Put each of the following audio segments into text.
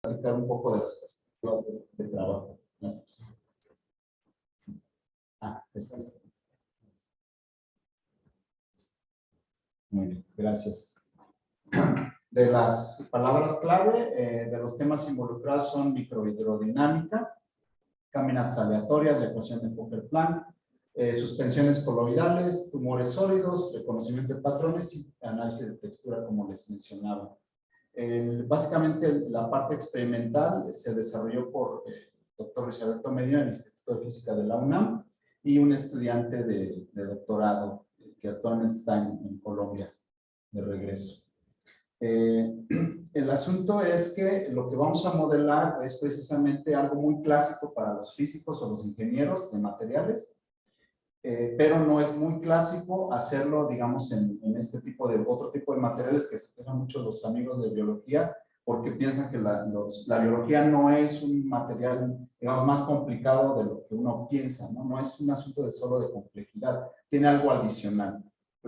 platicar un poco de las perspectivas de trabajo. Es. Muy bien, gracias. De las palabras clave, de los temas involucrados son microhidrodinámica, caminatas aleatorias, la ecuación de Fokker-Planck, suspensiones coloidales, tumores sólidos, reconocimiento de patrones y análisis de textura, como les mencionaba. Básicamente, la parte experimental se desarrolló por el doctor Luis Alberto Medina del Instituto de Física de la UNAM y un estudiante de doctorado que actualmente está en Colombia de regreso. El asunto es que lo que vamos a modelar es precisamente algo muy clásico para los físicos o los ingenieros de materiales, pero no es muy clásico hacerlo, digamos, en este tipo de, otro tipo de materiales que se quejan mucho los amigos de biología, porque piensan que la biología no es un material, digamos, más complicado de lo que uno piensa, ¿no? No es un asunto de solo de complejidad, tiene algo adicional.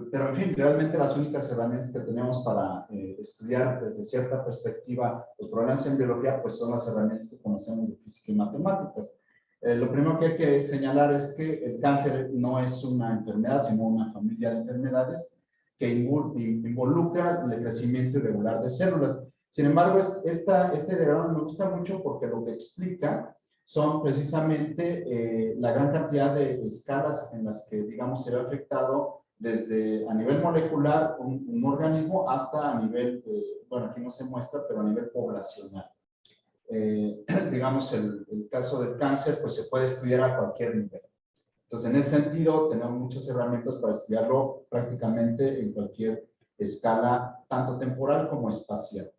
Pero, en fin, realmente las únicas herramientas que tenemos para estudiar desde cierta perspectiva los problemas en biología, pues son las herramientas que conocemos de física y matemáticas. Lo primero que hay que señalar es que el cáncer no es una enfermedad, sino una familia de enfermedades que involucra el crecimiento irregular de células. Sin embargo, este diagrama me gusta mucho porque lo que explica son precisamente la gran cantidad de escalas en las que, digamos, se ve afectado desde a nivel molecular un organismo hasta a nivel, bueno, aquí no se muestra, pero a nivel poblacional. Digamos, el caso del cáncer, pues se puede estudiar a cualquier nivel. Entonces, en ese sentido, tenemos muchas herramientas para estudiarlo prácticamente en cualquier escala, tanto temporal como espacial.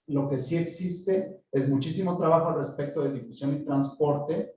Lo que sí existe es muchísimo trabajo al respecto de difusión y transporte,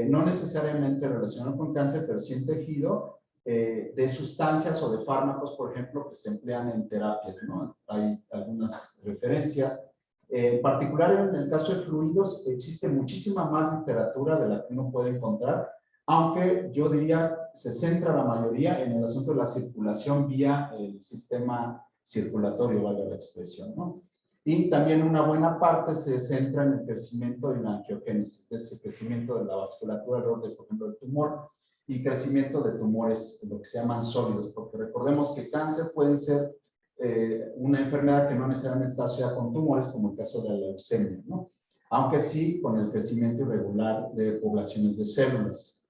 no necesariamente relacionado con cáncer, pero sí en tejido, de sustancias o de fármacos, por ejemplo, que se emplean en terapias, ¿no? Hay algunas referencias. En particular, en el caso de fluidos, existe muchísima más literatura de la que uno puede encontrar, aunque yo diría se centra la mayoría en el asunto de la circulación vía el sistema circulatorio, valga la expresión, ¿no? Y también una buena parte se centra en el crecimiento y la angiogénesis, es decir, el crecimiento de la vasculatura alrededor de, por ejemplo, del tumor y crecimiento de tumores, lo que se llaman sólidos, porque recordemos que cáncer puede ser una enfermedad que no necesariamente está asociada con tumores, como el caso de la leucemia, ¿no? Aunque sí con el crecimiento irregular de poblaciones de células.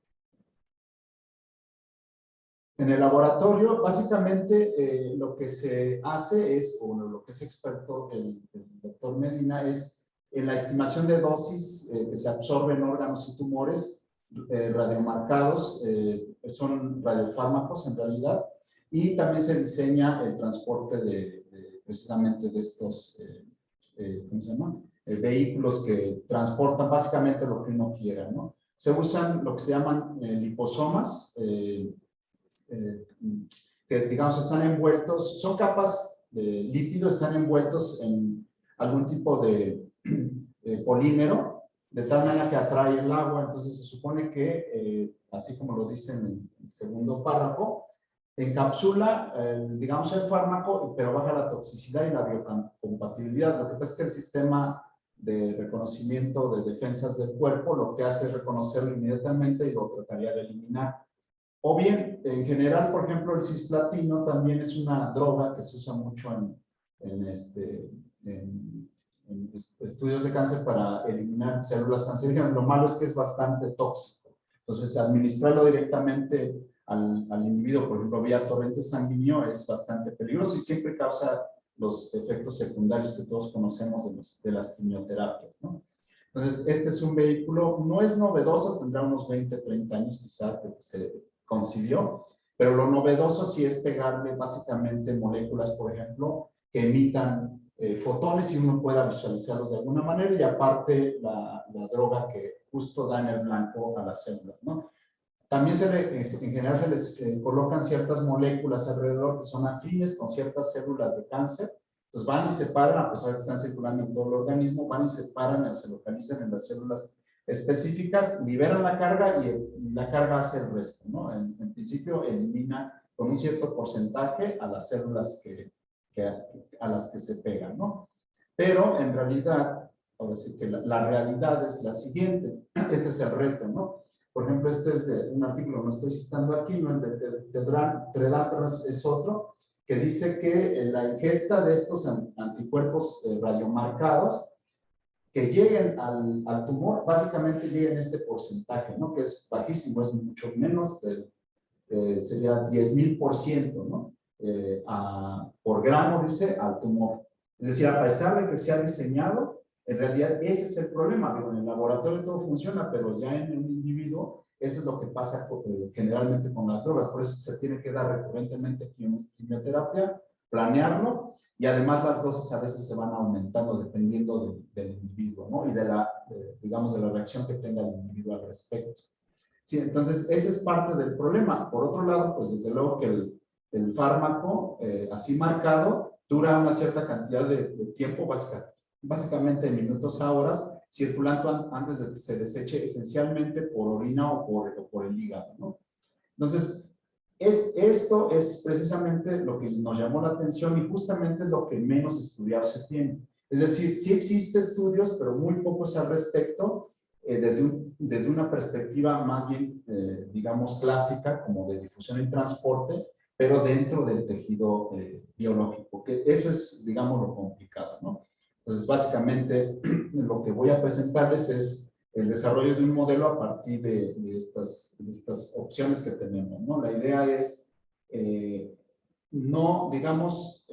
En el laboratorio, básicamente, lo que se hace es, o lo que es experto el doctor Medina, es en la estimación de dosis que se absorben en órganos y tumores radiomarcados, son radiofármacos en realidad, y también se diseña el transporte precisamente de estos, ¿cómo se llama? Vehículos que transportan básicamente lo que uno quiera, ¿no? Se usan lo que se llaman liposomas, que digamos están envueltos, son capas de lípido, están envueltos en algún tipo de polímero, de tal manera que atrae el agua. Entonces se supone que, así como lo dice en el segundo párrafo, encapsula, digamos, el fármaco, pero baja la toxicidad y la biocompatibilidad. Lo que pasa es que el sistema de reconocimiento de defensas del cuerpo lo que hace es reconocerlo inmediatamente y lo trataría de eliminar. O bien, en general, por ejemplo, el cisplatino también es una droga que se usa mucho en estudios de cáncer para eliminar células cancerígenas. Lo malo es que es bastante tóxico. Entonces, administrarlo directamente al individuo, por ejemplo, vía torrente sanguíneo, es bastante peligroso y siempre causa los efectos secundarios que todos conocemos de las quimioterapias, ¿no? Entonces, este es un vehículo, no es novedoso, tendrá unos 20, 30 años quizás de que se concibió, pero lo novedoso sí es pegarle básicamente moléculas, por ejemplo, que emitan fotones y uno pueda visualizarlos de alguna manera, y aparte la droga que justo da en el blanco a las células, ¿no? También en general se les colocan ciertas moléculas alrededor que son afines con ciertas células de cáncer. Entonces van y se paran, a pesar de que están circulando en todo el organismo, van y se paran, se localizan en las células específicas, liberan la carga y la carga hace el resto, ¿no? En principio elimina con un cierto porcentaje a las células a las que se pegan, ¿no? Pero en realidad ahora sí que la realidad es la siguiente. Este es el reto, ¿no? Por ejemplo, este es de un artículo, no estoy citando aquí, no es de Tredal, pero es otro, que dice que la ingesta de estos anticuerpos radiomarcados que lleguen al tumor, básicamente lleguen este porcentaje, ¿no? Que es bajísimo, es mucho menos, sería 10,000%, ¿no? Por gramo, dice, al tumor. Es decir, a pesar de que se ha diseñado, en realidad ese es el problema. Digo, en el laboratorio todo funciona, pero ya en un individuo, eso es lo que pasa generalmente con las drogas. Por eso se tiene que dar recurrentemente quimioterapia, planearlo, y además las dosis a veces se van aumentando dependiendo del individuo, ¿no? Y digamos, de la reacción que tenga el individuo al respecto. Sí, entonces ese es parte del problema. Por otro lado, pues desde luego que el fármaco así marcado dura una cierta cantidad de tiempo, básicamente de minutos a horas, circulando antes de que se deseche esencialmente por orina o por el hígado, ¿no? Entonces, esto es precisamente lo que nos llamó la atención y justamente lo que menos estudiado se tiene. Es decir, sí existe estudios, pero muy pocos al respecto, desde una perspectiva más bien, digamos, clásica, como de difusión y transporte, pero dentro del tejido biológico, que eso es, digamos, lo complicado, ¿no? Entonces, básicamente, lo que voy a presentarles es el desarrollo de un modelo a partir de estas opciones que tenemos, ¿no? La idea es no, digamos,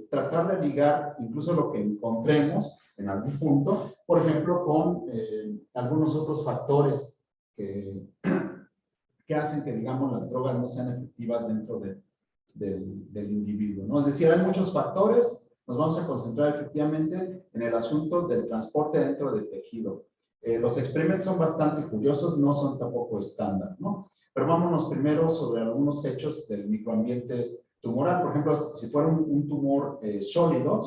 tratar de ligar incluso lo que encontremos en algún punto, por ejemplo, con algunos otros factores que hacen que, digamos, las drogas no sean efectivas dentro del individuo, ¿no? Es decir, hay muchos factores, nos vamos a concentrar efectivamente en el asunto del transporte dentro del tejido. Los experimentos son bastante curiosos, no son tampoco estándar, ¿no? Pero vámonos primero sobre algunos hechos del microambiente tumoral. Por ejemplo, si fuera un tumor sólido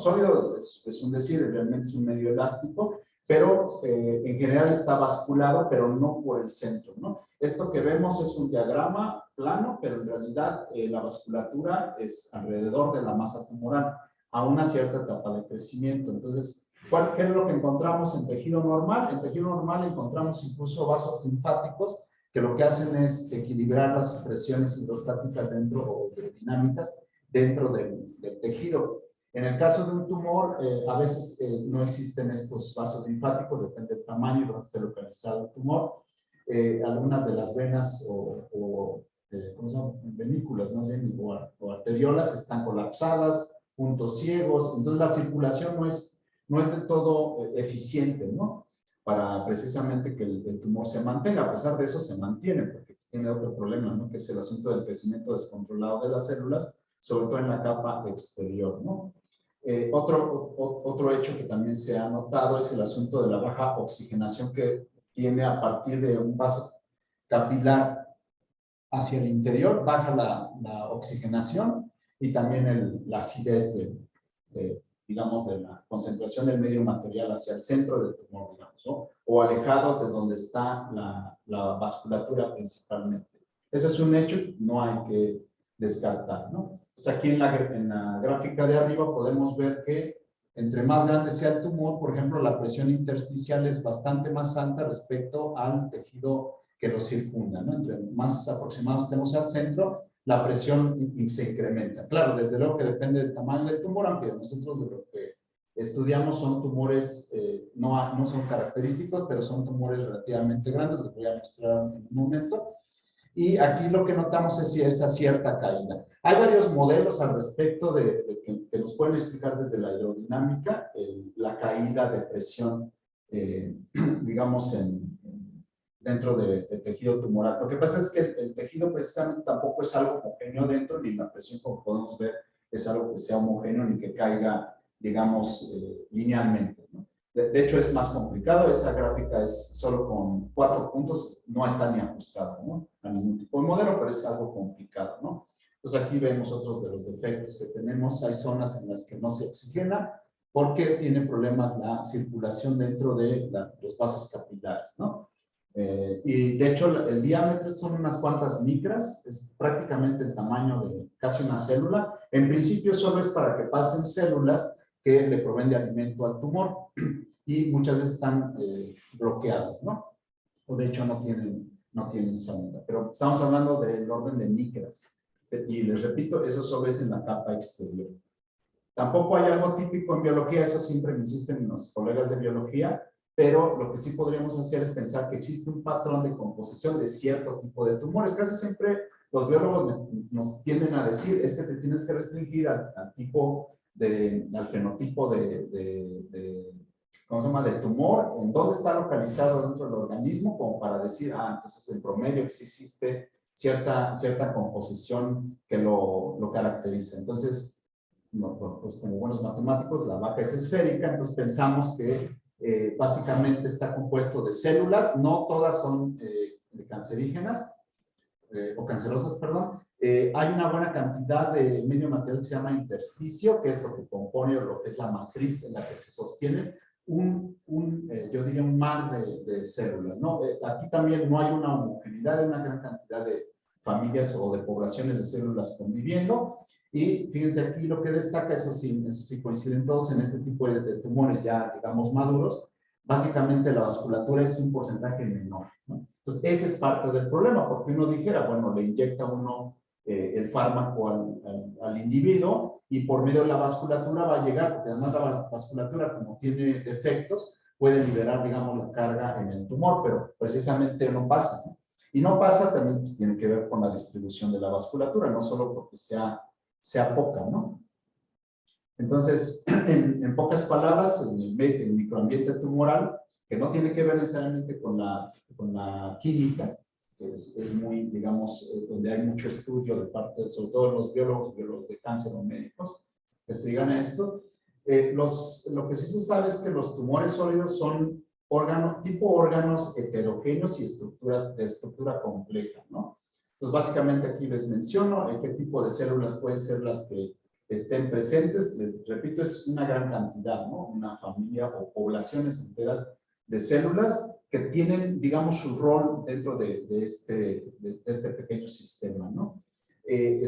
es un decir, realmente es un medio elástico, pero en general está basculado, pero no por el centro, ¿no? Esto que vemos es un diagrama plano, pero en realidad la vasculatura es alrededor de la masa tumoral a una cierta etapa de crecimiento. Entonces, ¿qué es lo que encontramos en tejido normal? En tejido normal encontramos incluso vasos linfáticos que lo que hacen es equilibrar las presiones hidrostáticas dentro, o dinámicas dentro del tejido. En el caso de un tumor, a veces no existen estos vasos linfáticos, depende del tamaño y donde esté localizado el tumor. Algunas de las venas ¿cómo se llama? Venículas más bien, o arteriolas están colapsadas, puntos ciegos, entonces la circulación no es del todo eficiente, ¿no? Para precisamente que el tumor se mantenga. A pesar de eso se mantiene, porque tiene otro problema, ¿no? Que es el asunto del crecimiento descontrolado de las células, sobre todo en la capa exterior, ¿no? Otro hecho que también se ha notado es el asunto de la baja oxigenación que tiene a partir de un vaso capilar hacia el interior, baja la oxigenación y también la acidez digamos, de la concentración del medio material hacia el centro del tumor, digamos, ¿no? O alejados de donde está la vasculatura principalmente. Ese es un hecho, no hay que descartar, ¿no? Entonces aquí en la gráfica de arriba podemos ver que entre más grande sea el tumor, por ejemplo, la presión intersticial es bastante más alta respecto al tejido que lo circunda, ¿no? Entre más aproximados estemos al centro, la presión se incrementa. Claro, desde luego que depende del tamaño del tumor, aunque nosotros de lo que estudiamos son tumores, no son característicos, pero son tumores relativamente grandes, los voy a mostrar en un momento. Y aquí lo que notamos es esa cierta caída. Hay varios modelos al respecto que nos pueden explicar desde la hidrodinámica la caída de presión, digamos, dentro del tejido tumoral. Lo que pasa es que el tejido precisamente tampoco es algo homogéneo dentro, ni la presión, como podemos ver, es algo que sea homogéneo ni que caiga, digamos, linealmente, ¿no? De hecho, es más complicado. Esa gráfica es solo con 4 puntos, no está ni ajustada, ¿no? A ningún tipo de modelo, pero es algo complicado, ¿no? Entonces aquí vemos otros de los defectos que tenemos. Hay zonas en las que no se oxigena porque tiene problemas la circulación dentro de los vasos capilares, ¿no? Y de hecho el diámetro son unas cuantas micras, es prácticamente el tamaño de casi una célula. En principio solo es para que pasen células que le proveen de alimento al tumor. y muchas veces están bloqueados, ¿no? O de hecho no tienen salida. Pero estamos hablando del orden de micras. Y les repito, eso solo es en la capa exterior. Tampoco hay algo típico en biología, eso siempre me insisten los colegas de biología, pero lo que sí podríamos hacer es pensar que existe un patrón de composición de cierto tipo de tumores. Casi siempre los biólogos nos tienden a decir, es que te tienes que restringir al tipo al fenotipo ¿cómo se llama?, de tumor, en dónde está localizado dentro del organismo, como para decir, entonces en promedio existe cierta composición que lo caracteriza. Entonces, pues como buenos matemáticos, la vaca es esférica, entonces pensamos que básicamente está compuesto de células, no todas son cancerígenas, o cancerosas, perdón. Hay una buena cantidad de medio material que se llama intersticio, que es lo que compone o lo que es la matriz en la que se sostiene yo diría un mar de células, ¿no? Aquí también no hay una homogeneidad, hay una gran cantidad de familias o de poblaciones de células conviviendo. Y fíjense aquí lo que destaca, eso sí coinciden todos en este tipo de tumores ya, digamos, maduros. Básicamente la vasculatura es un porcentaje menor, ¿no? Entonces, ese es parte del problema, porque uno dijera, bueno, le inyecta uno el fármaco al individuo y por medio de la vasculatura va a llegar, porque además la vasculatura, como tiene defectos, puede liberar, digamos, la carga en el tumor, pero precisamente no pasa, ¿no? Y no pasa también, pues, tiene que ver con la distribución de la vasculatura, no solo porque sea poca, ¿no? Entonces, en pocas palabras, en el microambiente tumoral, que no tiene que ver necesariamente con la química, que es muy, digamos, donde hay mucho estudio de parte, sobre todo los biólogos de cáncer o médicos, que se digan a esto. Lo que sí se sabe es que los tumores sólidos son tipo órganos heterogéneos y estructuras de estructura compleja, ¿no? Entonces, básicamente aquí les menciono qué tipo de células pueden ser las que estén presentes. Les repito, es una gran cantidad, ¿no? Una familia o poblaciones enteras de células que tienen, digamos, su rol dentro de este pequeño sistema, ¿no?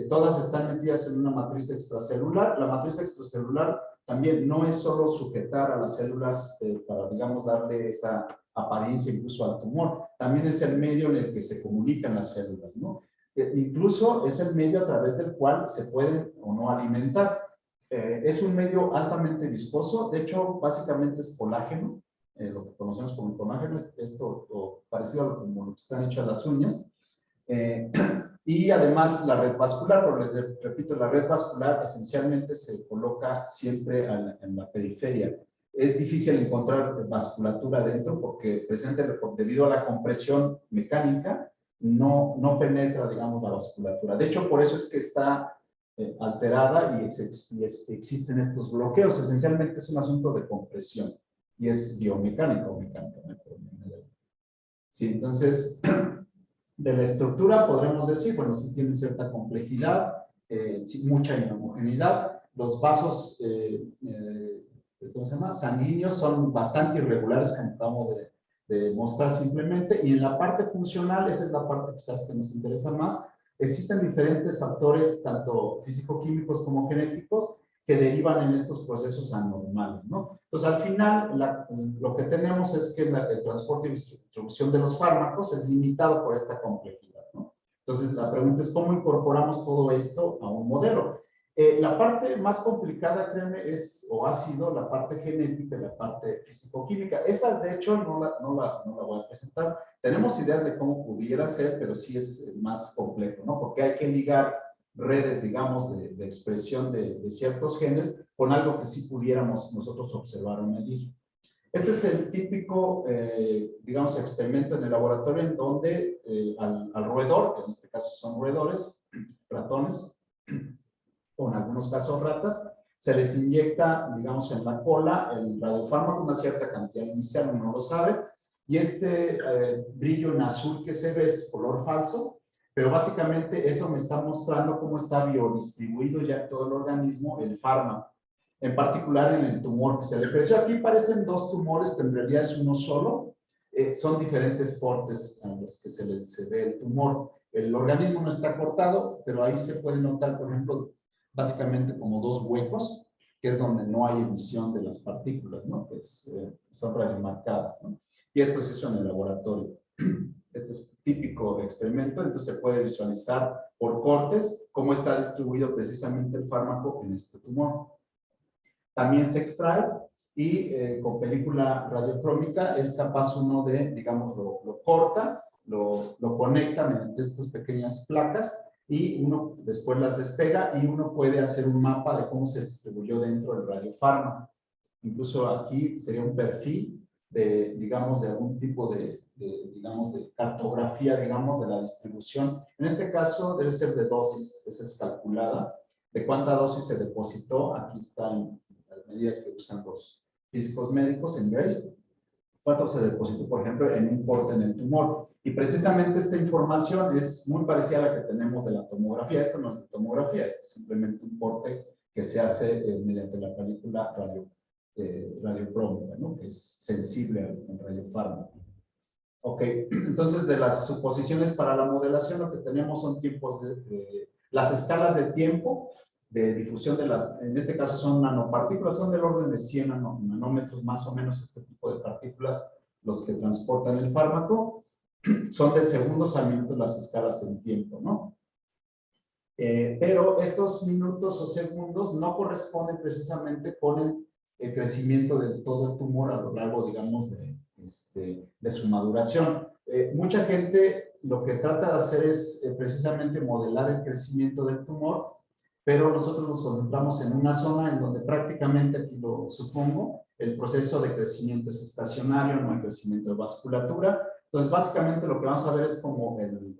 Todas están metidas en una matriz extracelular. La matriz extracelular también no es solo sujetar a las células para, digamos, darle esa apariencia incluso al tumor, también es el medio en el que se comunican las células, ¿no? Incluso es el medio a través del cual se pueden o no alimentar. Es un medio altamente viscoso, de hecho, básicamente es colágeno, lo que conocemos como colágeno, esto parecido a como lo que están hechas las uñas. Y además la red vascular, pero les repito, la red vascular esencialmente se coloca siempre en la periferia. Es difícil encontrar vasculatura dentro porque precisamente debido a la compresión mecánica no penetra, digamos, la vasculatura. De hecho, por eso es que está alterada y existen estos bloqueos. Esencialmente es un asunto de compresión y es biomecánico, mecánico. Sí, entonces, de la estructura podremos decir, bueno, sí tiene cierta complejidad, mucha inhomogeneidad. Los vasos, ¿cómo se llama?, sanguíneos son bastante irregulares, como acabamos de mostrar simplemente. Y en la parte funcional, esa es la parte quizás que nos interesa más, existen diferentes factores, tanto físico-químicos como genéticos, que derivan en estos procesos anormales, ¿no? Entonces, al final, lo que tenemos es que el transporte y distribución de los fármacos es limitado por esta complejidad, ¿no? Entonces, la pregunta es cómo incorporamos todo esto a un modelo. La parte más complicada, créanme, ha sido la parte genética y la parte físico-química. Esa, de hecho, no la voy a presentar. Tenemos ideas de cómo pudiera ser, pero sí es más complejo, ¿no? Porque hay que ligar redes, digamos, de expresión de ciertos genes con algo que sí pudiéramos nosotros observar o medir. Este es el típico, digamos, experimento en el laboratorio en donde al roedor, que en este caso son roedores, ratones, o en algunos casos ratas, se les inyecta, digamos, en la cola el radiofármaco, una cierta cantidad inicial, uno no lo sabe, y este brillo en azul que se ve es color falso, pero básicamente eso me está mostrando cómo está biodistribuido ya en todo el organismo el fármaco, en particular en el tumor que se le creció. Aquí parecen dos tumores, pero en realidad es uno solo. Son diferentes cortes a los que se ve el tumor. El organismo no está cortado, pero ahí se puede notar, por ejemplo, básicamente como dos huecos que es donde no hay emisión de las partículas, ¿no? Que son radiomarcadas, ¿no? Y esto se hizo en el laboratorio. Este es típico experimento, entonces se puede visualizar por cortes cómo está distribuido precisamente el fármaco en este tumor. También se extrae y con película radiocrómica es capaz uno de, digamos, lo corta, lo conecta mediante estas pequeñas placas y uno después las despega y uno puede hacer un mapa de cómo se distribuyó dentro del radiofármaco. Incluso aquí sería un perfil de, digamos, de algún tipo digamos, de cartografía, digamos, de la distribución. En este caso debe ser de dosis, esa es calculada, de cuánta dosis se depositó. Aquí está en la medida que usan los físicos médicos en Grace. Cuánto se depositó, por ejemplo, en un corte en el tumor. Y precisamente esta información es muy parecida a la que tenemos de la tomografía. Esto no es de tomografía, esto es simplemente un corte que se hace mediante la película radiocrómica, ¿no? Que es sensible al radiofármaco. Ok, entonces de las suposiciones para la modelación lo que tenemos son tiempos las escalas de tiempo de difusión de en este caso son nanopartículas, son del orden de 100 nanómetros más o menos este tipo de partículas, los que transportan el fármaco, son de segundos a minutos las escalas en tiempo, ¿no? Pero estos minutos o segundos no corresponden precisamente con el crecimiento de todo el tumor a lo largo, digamos, de su maduración. Mucha gente lo que trata de hacer es precisamente modelar el crecimiento del tumor, pero nosotros nos concentramos en una zona en donde prácticamente, aquí lo supongo, el proceso de crecimiento es estacionario, no hay crecimiento de vasculatura. Entonces, básicamente lo que vamos a ver es como el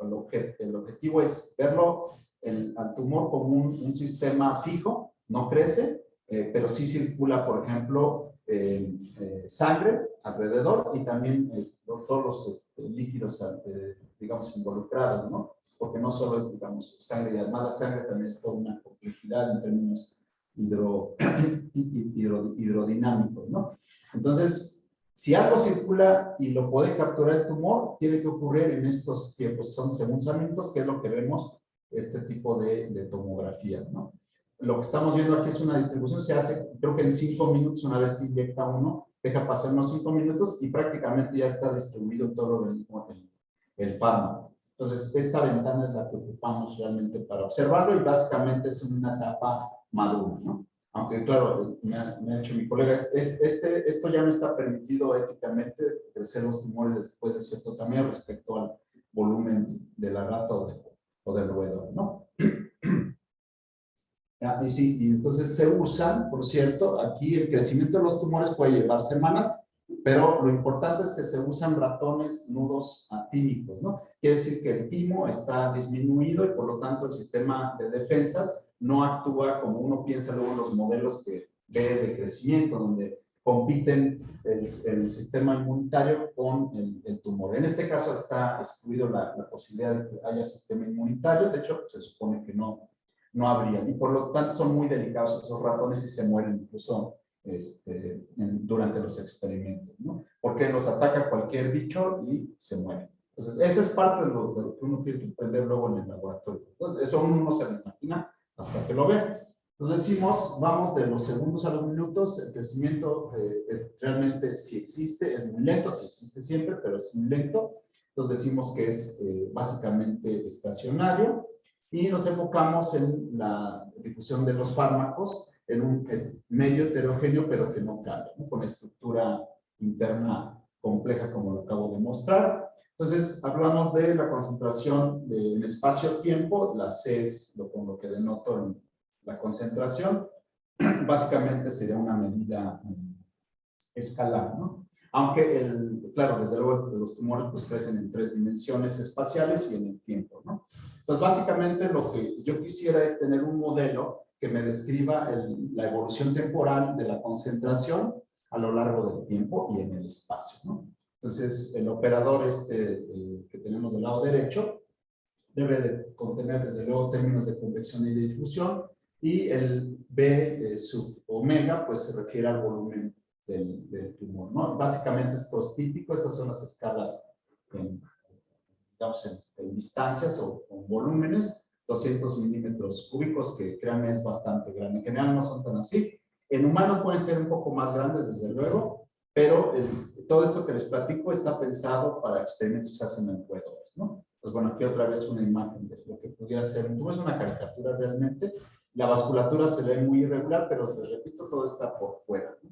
objetivo es verlo al tumor como un sistema fijo, no crece, pero sí circula, por ejemplo, sangre alrededor y también todos los líquidos, digamos, involucrados, ¿no? Porque no solo es, digamos, sangre, y además la sangre también es toda una complejidad en términos hidrodinámicos, ¿no? Entonces, si algo circula y lo puede capturar el tumor, tiene que ocurrir en estos tiempos, son segundos, que es lo que vemos este tipo de tomografía, ¿no? Lo que estamos viendo aquí es una distribución, se hace, creo que en 5 minutos, una vez que inyecta uno, deja pasar unos 5 minutos y prácticamente ya está distribuido en todo el organismo el fármaco. Entonces, esta ventana es la que ocupamos realmente para observarlo y básicamente es una etapa madura, ¿no? Aunque, claro, me ha dicho mi colega, esto ya no está permitido éticamente, crecer los tumores después de cierto tamaño respecto al volumen de la rata o del roedor, ¿no? Y sí, y entonces se usan, por cierto, aquí el crecimiento de los tumores puede llevar semanas, pero lo importante es que se usan ratones nudos atímicos, ¿no? Quiere decir que el timo está disminuido y por lo tanto el sistema de defensas no actúa como uno piensa luego en los modelos que ve de crecimiento, donde compiten el sistema inmunitario con el tumor. En este caso está excluido la posibilidad de que haya sistema inmunitario, de hecho se supone que no habrían, y por lo tanto son muy delicados esos ratones y se mueren incluso durante los experimentos, ¿no? Porque los ataca cualquier bicho y se muere. Entonces, esa es parte de lo que uno tiene que aprender luego en el laboratorio. Entonces, eso uno no se lo imagina hasta que lo ve. Entonces decimos, vamos de los segundos a los minutos, el crecimiento realmente si existe, es muy lento, si existe siempre, pero es muy lento. Entonces decimos que es básicamente estacionario. Y nos enfocamos en la difusión de los fármacos en un medio heterogéneo, pero que no cambia, ¿no? Con estructura interna compleja, como lo acabo de mostrar. Entonces, hablamos de la concentración del espacio-tiempo, la C es con lo que denoto en la concentración. Básicamente sería una medida escalar, ¿no? Aunque, claro, desde luego los tumores pues crecen en 3 dimensiones espaciales y en el tiempo, ¿no? Entonces, básicamente lo que yo quisiera es tener un modelo que me describa la evolución temporal de la concentración a lo largo del tiempo y en el espacio, ¿no? Entonces, el operador que tenemos del lado derecho debe de contener, desde luego, términos de convección y de difusión, y el B sub omega, pues se refiere al volumen del tumor, ¿no? Básicamente esto es típico, estas son las escalas digamos, en distancias o volúmenes, 200 milímetros cúbicos, que créanme es bastante grande. En general no son tan así, En humanos pueden ser un poco más grandes, desde luego, pero todo esto que les platico está pensado para experimentos que se hacen en roedores, ¿no? Pues bueno, aquí otra vez una imagen de lo que pudiera ser. Tú ves una caricatura realmente, la vasculatura se ve muy irregular, pero les repito, todo está por fuera, ¿no?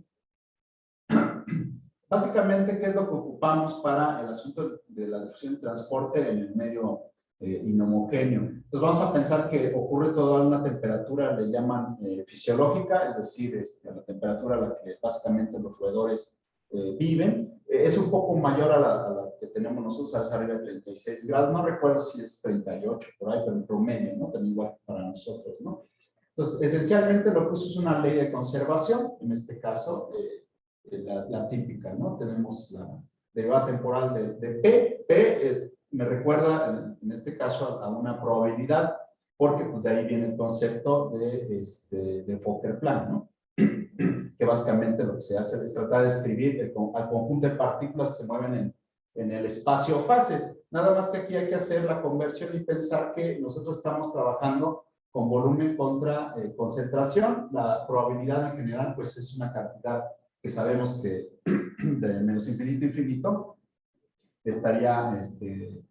Básicamente, ¿qué es lo que ocupamos para el asunto de la difusión y transporte en el medio inhomogéneo? Entonces vamos a pensar que ocurre todo a una temperatura, le llaman fisiológica, es decir, a la temperatura a la que básicamente los roedores viven. Es un poco mayor a la que tenemos nosotros, a arriba de 36 grados. No recuerdo si es 38 por ahí, pero en promedio, ¿no? También igual para nosotros, ¿no? Entonces, esencialmente lo que uso es una ley de conservación, en este caso, la típica, ¿no? Tenemos la derivada temporal de P. P me recuerda, en este caso, a una probabilidad, porque pues de ahí viene el concepto de Fokker-Planck, ¿no? Que básicamente lo que se hace es tratar de describir al conjunto de partículas que se mueven en el espacio-fase. Nada más que aquí hay que hacer la conversión y pensar que nosotros estamos trabajando con volumen contra concentración. La probabilidad en general, pues es una cantidad que sabemos que de menos infinito a infinito estaría,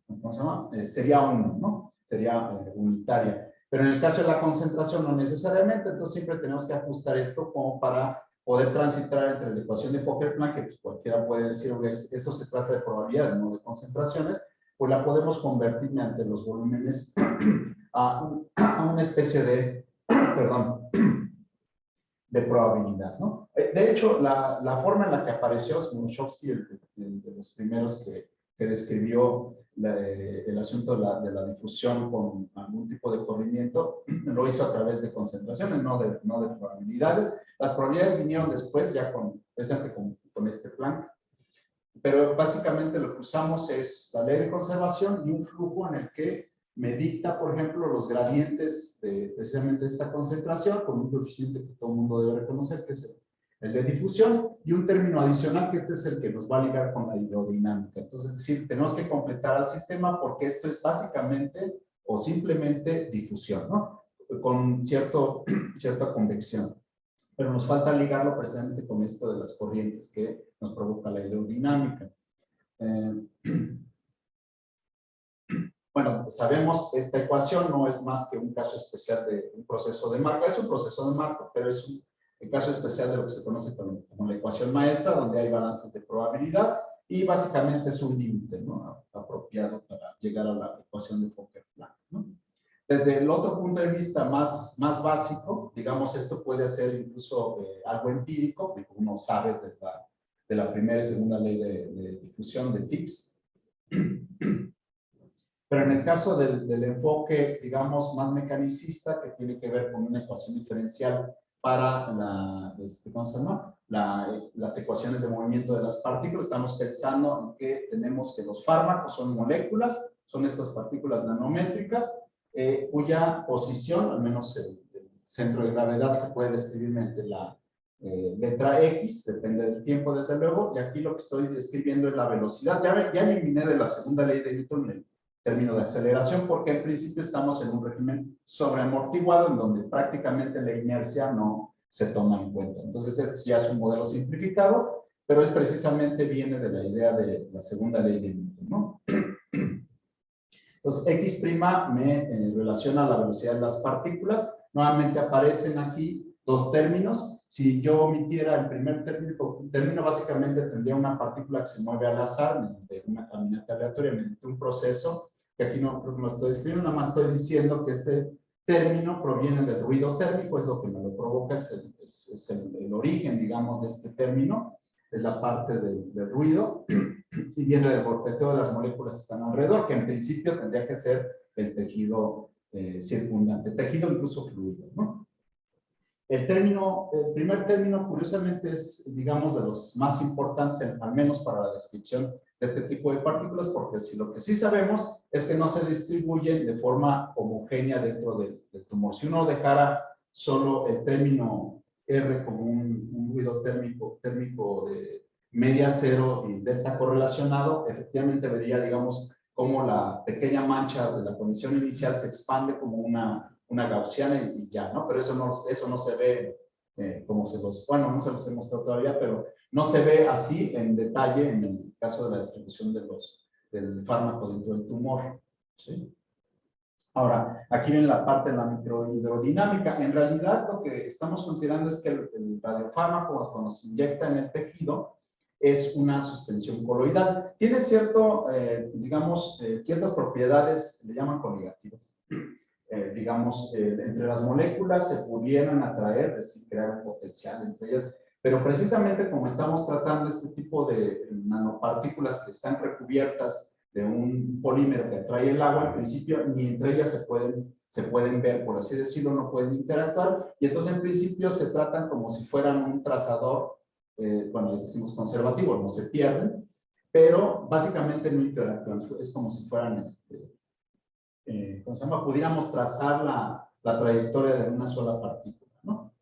¿cómo se llama? Sería 1, ¿no? Sería unitaria. Pero en el caso de la concentración no necesariamente, entonces siempre tenemos que ajustar esto como para poder transitar entre la ecuación de Fokker-Planck, que pues cualquiera puede decir, esto se trata de probabilidades, no de concentraciones, pues la podemos convertir mediante los volúmenes a una especie de, perdón, de probabilidad, ¿no? De hecho, la forma en la que apareció Smoluchowski, de los primeros que describió el asunto de la difusión con algún tipo de corrimiento, lo hizo a través de concentraciones, no de probabilidades. Las probabilidades vinieron después, ya precisamente con este Planck, pero básicamente lo que usamos es la ley de conservación y un flujo en el que me dicta, por ejemplo, los gradientes de precisamente esta concentración con un coeficiente que todo el mundo debe reconocer, que es el de difusión, y un término adicional que es el que nos va a ligar con la hidrodinámica. Entonces, es decir, tenemos que completar al sistema porque esto es básicamente o simplemente difusión, ¿no? Con cierta convección. Pero nos falta ligarlo precisamente con esto de las corrientes que nos provoca la hidrodinámica. Bueno, sabemos esta ecuación no es más que un caso especial de un proceso de marco. Es un proceso de marco, pero es un caso especial de lo que se conoce como la ecuación maestra, donde hay balances de probabilidad y básicamente es un límite, ¿no? Apropiado para llegar a la ecuación de Fokker-Planck, ¿no? Desde el otro punto de vista más básico, digamos, esto puede ser incluso algo empírico, porque uno sabe de la primera y segunda ley de difusión de Fick's. Pero en el caso del enfoque, digamos, más mecanicista, que tiene que ver con una ecuación diferencial para ¿cómo se llama? Las ecuaciones de movimiento de las partículas, estamos pensando en que tenemos que los fármacos son moléculas, son estas partículas nanométricas, cuya posición, al menos el centro de gravedad, se puede describir mediante la letra X, depende del tiempo, desde luego, y aquí lo que estoy describiendo es la velocidad. Ya eliminé de la segunda ley de Newton el término de aceleración, porque en principio estamos en un régimen sobreamortiguado, en donde prácticamente la inercia no se toma en cuenta. Entonces, esto ya es un modelo simplificado, pero es precisamente viene de la idea de la segunda ley de Newton, ¿no? Entonces, X' me relaciona a la velocidad de las partículas. Nuevamente aparecen aquí dos términos. Si yo omitiera el primer término básicamente tendría una partícula que se mueve al azar mediante una caminata aleatoria, mediante un proceso, que aquí no creo que lo estoy describiendo, nada más estoy diciendo que este término proviene del ruido térmico, es lo que me lo provoca, es el origen, digamos, de este término, es la parte del ruido, y viene del golpeteo de las moléculas que están alrededor, que en principio tendría que ser el tejido circundante, tejido incluso fluido, ¿no? El primer término, curiosamente, es, digamos, de los más importantes, al menos para la descripción de este tipo de partículas, porque lo que sí sabemos es que no se distribuyen de forma homogénea dentro del tumor. Si uno dejara solo el término R como un ruido térmico de media cero y delta correlacionado, efectivamente vería, digamos, cómo la pequeña mancha de la condición inicial se expande como una gaussiana y ya, ¿no? Pero eso no se ve como bueno, no se los he mostrado todavía, pero no se ve así en detalle en el caso de la distribución del fármaco dentro del tumor, ¿sí? Ahora, aquí viene la parte de la microhidrodinámica. En realidad, lo que estamos considerando es que el radiofármaco, cuando se inyecta en el tejido, es una suspensión coloidal. Tiene digamos, ciertas propiedades, le llaman coligativas. Digamos, entre las moléculas se pudieran atraer, es decir, crear un potencial entre ellas, pero precisamente como estamos tratando este tipo de nanopartículas que están recubiertas de un polímero que atrae el agua, en principio ni entre ellas se pueden ver, por así decirlo, no pueden interactuar, y entonces en principio se tratan como si fueran un trazador, bueno, le decimos conservativo, no se pierden, pero básicamente no interactúan, es como si fueran, ¿cómo se llama? Pudiéramos trazar la trayectoria de una sola partícula, ¿no?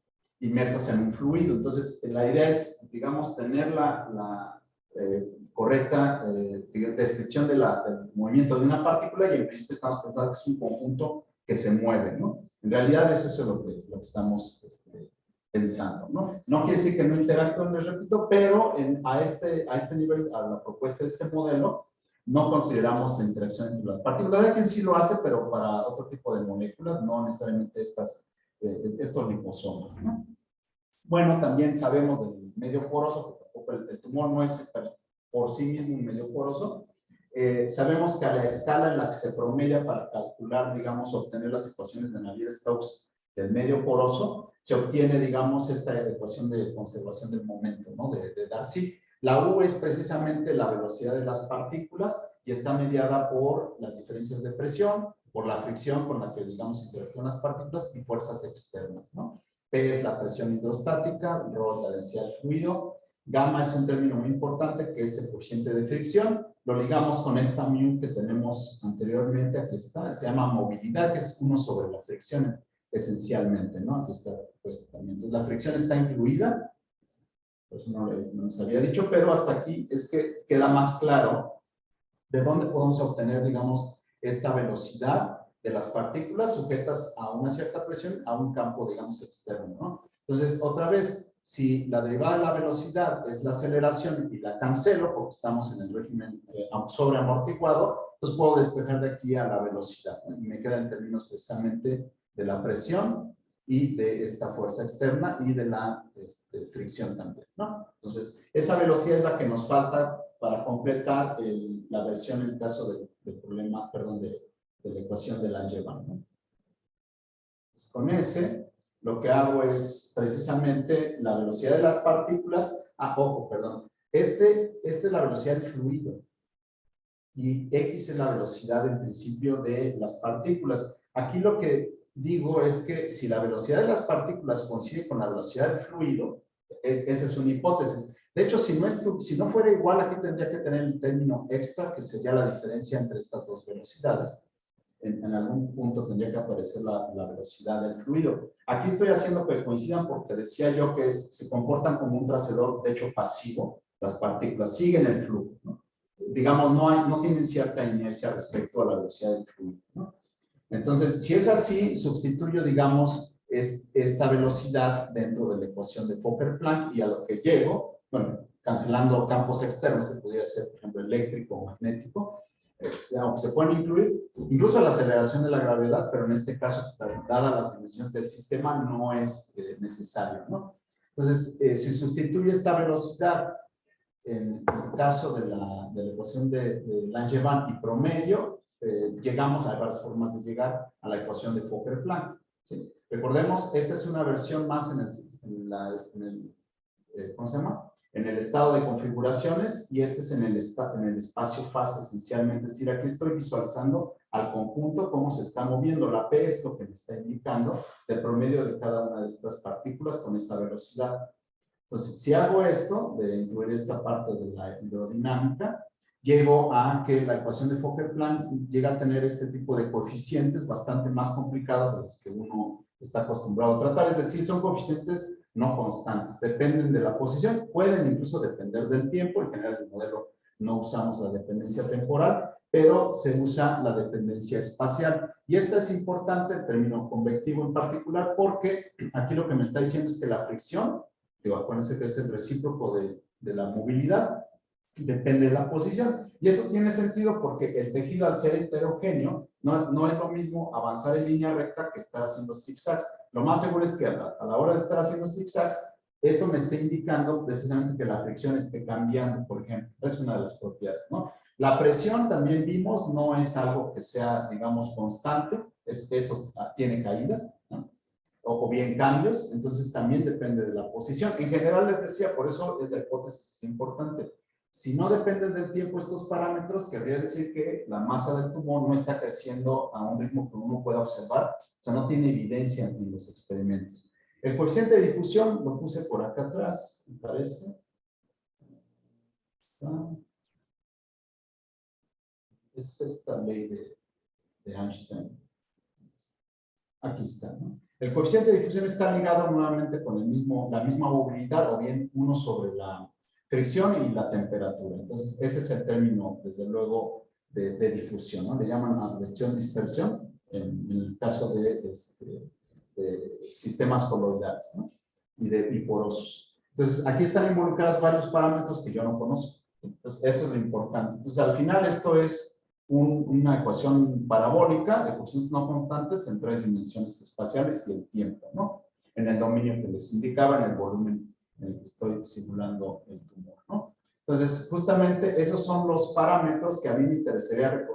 Inmersas en un fluido. Entonces, la idea es, digamos, tener la correcta descripción del movimiento de una partícula, y en principio estamos pensando que es un conjunto que se mueve, ¿no? En realidad es eso lo que estamos pensando, ¿no? No quiere decir que no interactúen, les repito, pero a este nivel, a la propuesta de este modelo, no consideramos la interacción entre las partículas. Hay quien sí lo hace, pero para otro tipo de moléculas, no necesariamente estos liposomas, ¿no? Bueno, también sabemos del medio poroso, que tampoco el tumor no es por sí mismo un medio poroso. Sabemos que a la escala en la que se promedia para calcular, digamos, obtener las ecuaciones de Navier-Stokes del medio poroso, se obtiene, digamos, esta ecuación de conservación del momento, ¿no? De Darcy. La U es precisamente la velocidad de las partículas y está mediada por las diferencias de presión, por la fricción con la que, digamos, interactúan las partículas y fuerzas externas, ¿no? P es la presión hidrostática, Rho es la densidad del fluido, gamma es un término muy importante que es el coeficiente de fricción, lo ligamos con esta mu que tenemos anteriormente, aquí está, se llama movilidad, que es 1 sobre la fricción esencialmente, ¿no? Aquí está puesto también. Entonces la fricción está incluida, pues no nos había dicho, pero hasta aquí es que queda más claro de dónde podemos obtener, digamos, esta velocidad de las partículas sujetas a una cierta presión, a un campo, digamos, externo, ¿no? Entonces, otra vez, si la derivada de la velocidad es la aceleración y la cancelo, porque estamos en el régimen sobreamortiguado, entonces puedo despejar de aquí a la velocidad, ¿no? Y me queda en términos precisamente de la presión y de esta fuerza externa y de la fricción también, ¿no? Entonces, esa velocidad es la que nos falta para completar la versión en el caso del problema, perdón, de la ecuación de Langevin, ¿no? Pues con ese, lo que hago es precisamente la velocidad de las partículas. Ojo, perdón. Esta es la velocidad del fluido. Y X es la velocidad en principio de las partículas. Aquí lo que digo es que si la velocidad de las partículas coincide con la velocidad del fluido, esa es una hipótesis. De hecho, si no fuera igual, aquí tendría que tener el término extra, que sería la diferencia entre estas dos velocidades. En algún punto tendría que aparecer la velocidad del fluido. Aquí estoy haciendo que coincidan porque decía yo que se comportan como un tracedor, de hecho pasivo. Las partículas siguen el flujo, ¿no? Digamos, no tienen cierta inercia respecto a la velocidad del fluido, ¿no? Entonces, si es así, sustituyo, digamos, esta velocidad dentro de la ecuación de Fokker-Planck, y a lo que llego, bueno, cancelando campos externos que pudiera ser, por ejemplo, eléctrico o magnético, aunque se pueden incluir, incluso la aceleración de la gravedad, pero en este caso, dadas las dimensiones del sistema, no es necesario, ¿no? Entonces, si sustituye esta velocidad en el caso de la ecuación de Langevin y promedio, llegamos a varias formas de llegar a la ecuación de Fokker-Planck, ¿sí? Recordemos, esta es una versión más ¿cómo se llama? En el estado de configuraciones, y este es en el espacio fase esencialmente. Es decir, aquí estoy visualizando al conjunto cómo se está moviendo. La P es lo que me está indicando el promedio de cada una de estas partículas con esa velocidad. Entonces, si hago esto, de incluir esta parte de la hidrodinámica, llego a que la ecuación de Fokker-Planck llega a tener este tipo de coeficientes bastante más complicados de los que uno está acostumbrado a tratar. Es decir, son coeficientes no constantes, dependen de la posición, pueden incluso depender del tiempo. En general, el modelo no usamos la dependencia temporal, pero se usa la dependencia espacial. Y esta es importante, el término convectivo en particular, porque aquí lo que me está diciendo es que la fricción, digo, acuérdense que es el recíproco de la movilidad, depende de la posición. Y eso tiene sentido porque el tejido, al ser heterogéneo, no es lo mismo avanzar en línea recta que estar haciendo zigzags. Lo más seguro es que a la hora de estar haciendo zigzags, eso me está indicando precisamente que la fricción esté cambiando, por ejemplo. Es una de las propiedades, ¿no? La presión, también vimos, no es algo que sea, digamos, constante. Eso tiene caídas, ¿no? O bien cambios, entonces también depende de la posición. En general les decía, por eso la hipótesis es importante. Si no dependen del tiempo estos parámetros, querría decir que la masa del tumor no está creciendo a un ritmo que uno pueda observar, o sea, no tiene evidencia en los experimentos. El coeficiente de difusión lo puse por acá atrás, me parece. Es esta ley de Einstein. Aquí está, ¿no? El coeficiente de difusión está ligado nuevamente con la misma movilidad, o bien uno sobre la fricción y la temperatura. Entonces, ese es el término, desde luego, de difusión, ¿no? Le llaman advección dispersión en el caso de sistemas coloidales, ¿no? Y porosos. Entonces, aquí están involucrados varios parámetros que yo no conozco. Entonces, eso es lo importante. Entonces, al final, esto es una ecuación parabólica de coeficientes no constantes en 3 dimensiones espaciales y el tiempo, ¿no? En el dominio que les indicaba, en el volumen en el que estoy simulando el tumor, ¿no? Entonces, justamente esos son los parámetros que a mí me interesaría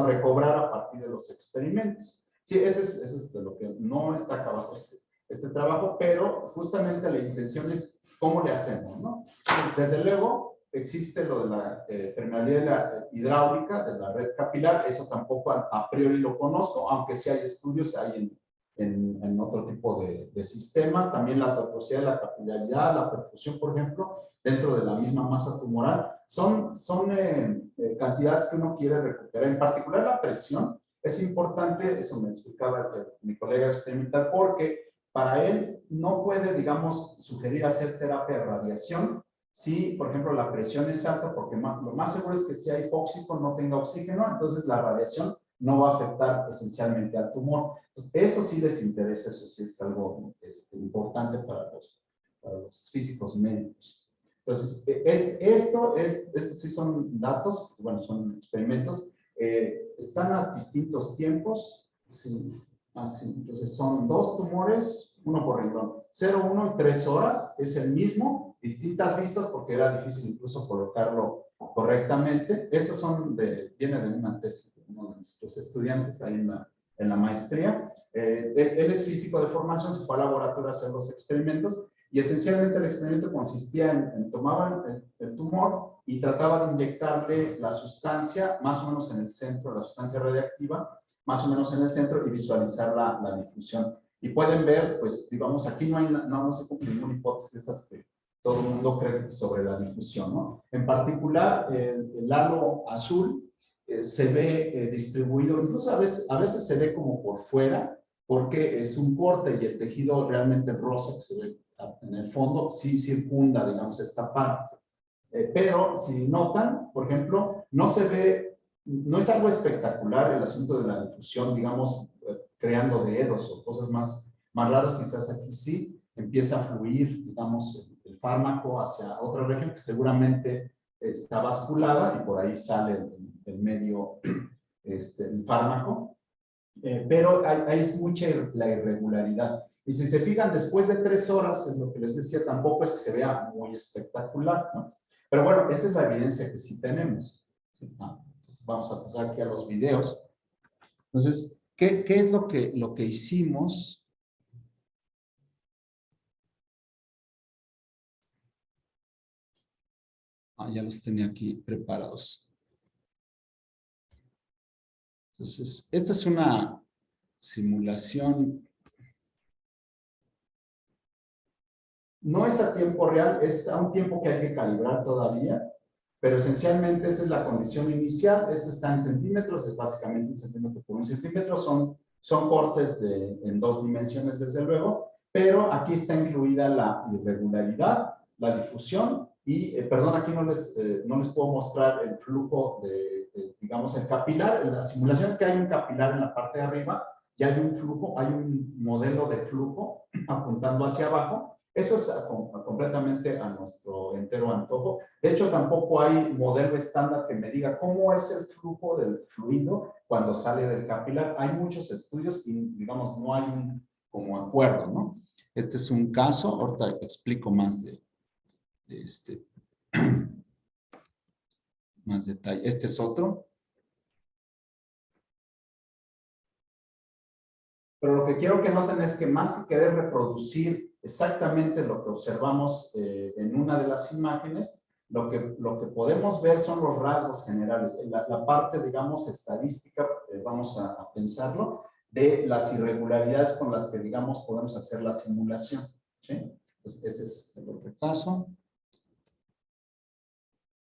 recobrar a partir de los experimentos. Sí, ese es de lo que no está acá abajo este trabajo, pero justamente la intención es cómo le hacemos, ¿no? Desde luego, existe lo de la permeabilidad hidráulica de la red capilar, eso tampoco a priori lo conozco, aunque sí hay estudios, hay en otro tipo de sistemas, también la tortuosidad, la capilaridad, la perfusión, por ejemplo, dentro de la misma masa tumoral, son cantidades que uno quiere recuperar, en particular la presión. Es importante, eso me explicaba mi colega experimental, porque para él no puede, digamos, sugerir hacer terapia de radiación si, por ejemplo, la presión es alta, porque lo más seguro es que sea hipóxico, no tenga oxígeno, entonces la radiación no va a afectar esencialmente al tumor. Entonces, eso sí les interesa, eso sí es algo importante para los físicos médicos. Entonces, estos sí son datos, bueno, son experimentos, están a distintos tiempos, sí, así. Entonces, son 2 tumores, uno por renglón, 0, 1 y 3 horas, es el mismo, distintas vistas porque era difícil incluso colocarlo correctamente. Estos viene de una tesis de uno de nuestros estudiantes ahí en la maestría. Él es físico de formación, se fue al laboratorio a hacer los experimentos y esencialmente el experimento consistía en tomaban el tumor y trataba de inyectarle la sustancia más o menos en el centro, la sustancia radiactiva, más o menos en el centro y visualizar la difusión. Y pueden ver, pues, digamos, aquí no se cumple ninguna hipótesis de esas que todo el mundo cree sobre la difusión, ¿no? En particular, el halo azul se ve distribuido, incluso a veces se ve como por fuera, porque es un corte y el tejido realmente rosa que se ve en el fondo sí circunda, digamos, esta parte. Pero si notan, por ejemplo, no se ve, no es algo espectacular el asunto de la difusión, digamos, creando dedos o cosas más raras, quizás aquí sí empieza a fluir, digamos, el fármaco hacia otra región que seguramente está basculada y por ahí sale el medio, el fármaco, pero ahí es mucha la irregularidad. Y si se fijan, después de 3 horas, es lo que les decía, tampoco es que se vea muy espectacular, ¿no? Pero bueno, esa es la evidencia que sí tenemos. ¿Sí? ¿No? Entonces vamos a pasar aquí a los videos. Entonces, ¿qué es lo que hicimos? Ya los tenía aquí preparados. Entonces, esta es una simulación. No es a tiempo real, es a un tiempo que hay que calibrar todavía, pero esencialmente esa es la condición inicial. Esto está en centímetros, es básicamente 1 centímetro por 1 centímetro, son cortes en 2 dimensiones desde luego, pero aquí está incluida la irregularidad, la difusión y, perdón, aquí no les puedo mostrar el flujo de digamos, el capilar, en las simulaciones que hay un capilar en la parte de arriba, ya hay un flujo, hay un modelo de flujo apuntando hacia abajo. Eso es completamente a nuestro entero antojo. De hecho, tampoco hay modelo estándar que me diga cómo es el flujo del fluido cuando sale del capilar. Hay muchos estudios y, digamos, no hay un como acuerdo, ¿no? Este es un caso, ahorita explico más de este, más detalle. Este es otro. Pero lo que quiero que noten es que más que querer reproducir exactamente lo que observamos en una de las imágenes, lo que podemos ver son los rasgos generales, la parte, digamos, estadística, vamos a pensarlo, de las irregularidades con las que, digamos, podemos hacer la simulación. ¿Sí? Entonces, ese es el otro caso.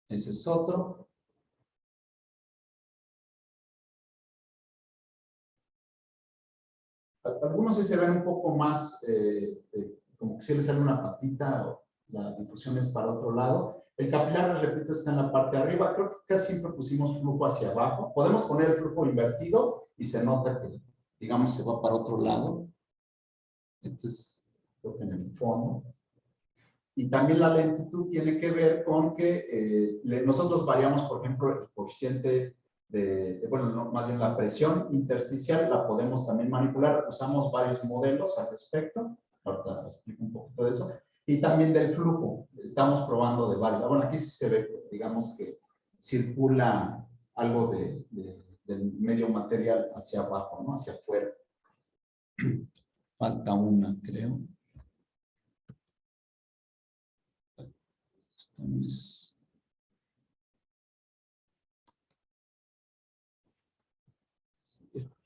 Ese es otro. Algunos sí se ven un poco más, como que si les sale una patita o la difusión es para otro lado. El capilar, les repito, está en la parte de arriba. Creo que casi siempre pusimos flujo hacia abajo. Podemos poner el flujo invertido y se nota que, digamos, se va para otro lado. Este es, creo que en el fondo. Y también la lentitud tiene que ver con que nosotros variamos, por ejemplo, el coeficiente bueno, no, más bien la presión intersticial la podemos también manipular. Usamos varios modelos al respecto. Ahorita explico un poquito de eso. Y también del flujo. Estamos probando de varios. Bueno, aquí sí se ve, digamos que circula algo del medio material hacia abajo, ¿no? Hacia afuera. Falta una, creo. Esta no es...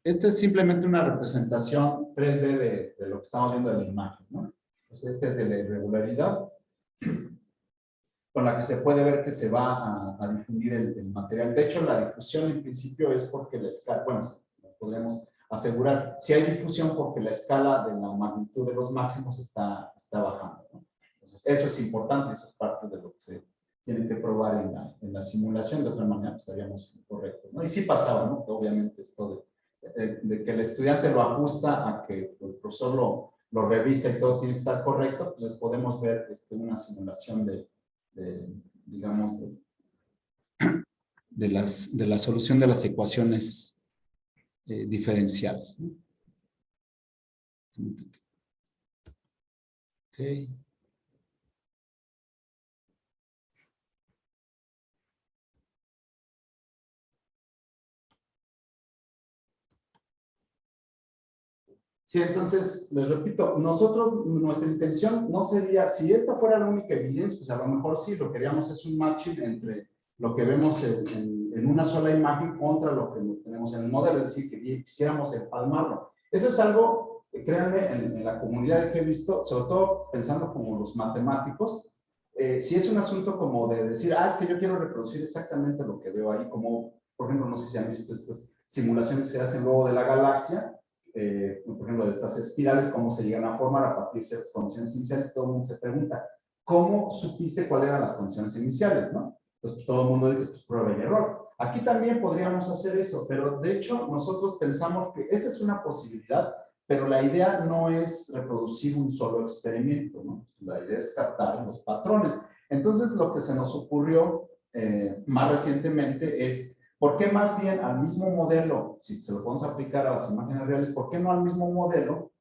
Esta es simplemente una representación 3D de lo que estamos viendo en la imagen, ¿no? Entonces, este es de la irregularidad con la que se puede ver que se va a difundir el material. De hecho, la difusión en principio es porque la escala, bueno, podríamos asegurar, si hay difusión porque la escala de la magnitud de los máximos está bajando, ¿no? Entonces, eso es importante y eso es parte de lo que se tiene que probar en la simulación, de otra manera pues, estaríamos incorrectos, ¿no? Y sí pasaba, ¿no? Obviamente esto de que el estudiante lo ajusta a que el profesor lo revisa y todo tiene que estar correcto, pues podemos ver una simulación digamos, de la solución de las ecuaciones diferenciales, ¿no? Okay. Sí, entonces, les repito, nosotros, nuestra intención no sería, si esta fuera la única evidencia, pues a lo mejor sí, lo que queríamos es un matching entre lo que vemos en una sola imagen contra lo que tenemos en el modelo, es decir, que quisiéramos empalmarlo. Eso es algo, créanme, en la comunidad que he visto, sobre todo pensando como los matemáticos, si es un asunto como de decir, es que yo quiero reproducir exactamente lo que veo ahí, como, por ejemplo, no sé si han visto estas simulaciones que se hacen luego de la galaxia, por ejemplo, de estas espirales, cómo se llegan a formar a partir de ciertas condiciones iniciales, todo el mundo se pregunta, ¿cómo supiste cuáles eran las condiciones iniciales, no? Entonces, todo el mundo dice, pues prueba y error. Aquí también podríamos hacer eso, pero de hecho nosotros pensamos que esa es una posibilidad, pero la idea no es reproducir un solo experimento, ¿no? La idea es captar los patrones. Entonces, lo que se nos ocurrió más recientemente es, ¿por qué más bien al mismo modelo, si se lo podemos aplicar a las imágenes reales, por qué no al mismo modelo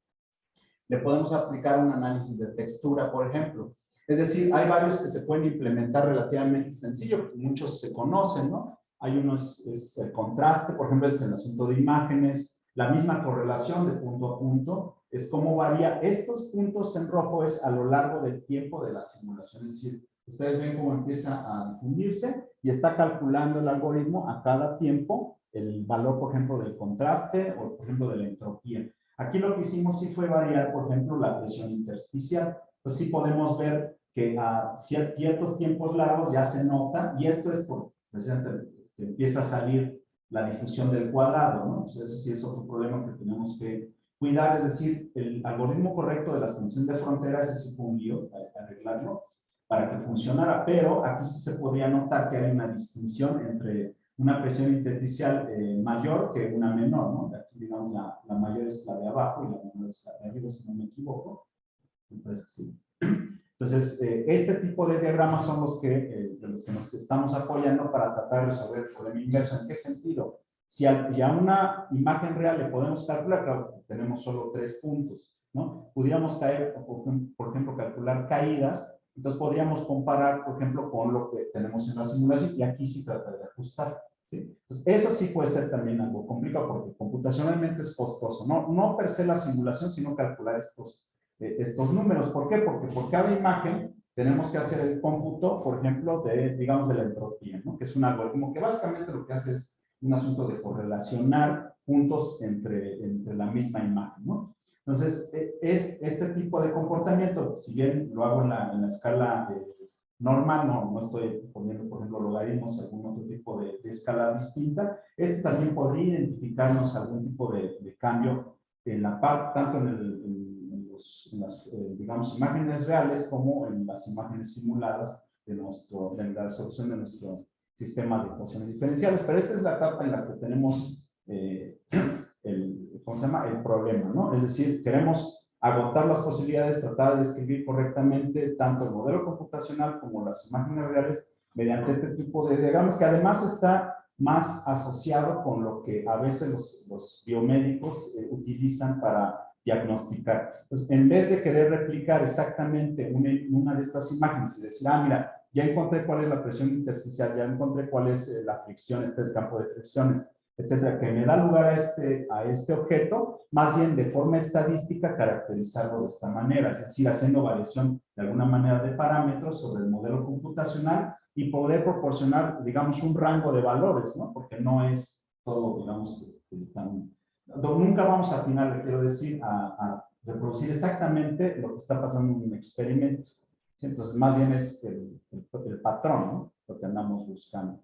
le podemos aplicar un análisis de textura, por ejemplo? Es decir, hay varios que se pueden implementar relativamente sencillo, muchos se conocen, ¿no? Hay unos, es el contraste, por ejemplo, es el asunto de imágenes, la misma correlación de punto a punto, es cómo varía. Estos puntos en rojo es a lo largo del tiempo de la simulación, es decir, ustedes ven cómo empieza a difundirse y está calculando el algoritmo a cada tiempo el valor, por ejemplo, del contraste o, por ejemplo, de la entropía. Aquí lo que hicimos sí fue variar, por ejemplo, la presión intersticial. Pues sí podemos ver que a ciertos tiempos largos ya se nota, y esto es por precisamente que empieza a salir la difusión del cuadrado, ¿no? Entonces eso sí es otro problema que tenemos que cuidar, es decir, el algoritmo correcto de las condiciones de frontera, ese sí fue un lío, arreglarlo, para que funcionara, pero aquí sí se podría notar que hay una distinción entre una presión intersticial mayor que una menor, ¿no? Aquí, digamos, la mayor es la de abajo y la menor es la de arriba, si no me equivoco. Entonces, sí. Entonces, este tipo de diagramas son los de los que nos estamos apoyando para tratar de resolver el problema inverso. ¿En qué sentido? Si a una imagen real le podemos calcular, claro, tenemos solo 3 puntos, ¿no? Pudiéramos caer, por ejemplo, calcular caídas, entonces podríamos comparar, por ejemplo, con lo que tenemos en la simulación y aquí sí trata de ajustar, ¿sí? Entonces, eso sí puede ser también algo complicado porque computacionalmente es costoso, no per se la simulación, sino calcular estos números. ¿Por qué? Porque por cada imagen tenemos que hacer el cómputo, por ejemplo, digamos, de la entropía, ¿no? Que es un algoritmo que básicamente lo que hace es un asunto de correlacionar puntos entre la misma imagen, ¿no? Entonces, este tipo de comportamiento, si bien lo hago en la escala normal, no estoy poniendo, por ejemplo, logaritmos, algún otro tipo de escala distinta, este también podría identificarnos algún tipo de cambio en la parte, tanto en las, digamos, imágenes reales como en las imágenes simuladas de la resolución de nuestro sistema de ecuaciones diferenciales. Pero esta es la etapa en la que tenemos ¿cómo se llama? El problema, ¿no? Es decir, queremos agotar las posibilidades, tratar de describir correctamente tanto el modelo computacional como las imágenes reales mediante este tipo de diagramas, que además está más asociado con lo que a veces los biomédicos utilizan para diagnosticar. Entonces, en vez de querer replicar exactamente una de estas imágenes y decir, mira, ya encontré cuál es la presión intersticial, ya encontré cuál es la fricción, el campo de fricciones, etcétera, que me da lugar a este objeto, más bien de forma estadística caracterizarlo de esta manera, es decir, haciendo variación de alguna manera de parámetros sobre el modelo computacional y poder proporcionar, digamos, un rango de valores, ¿no? Porque no es todo, digamos, nunca vamos a atinar, quiero decir, a reproducir exactamente lo que está pasando en un experimento. ¿Sí? Entonces, más bien es el patrón, ¿no? Lo que andamos buscando.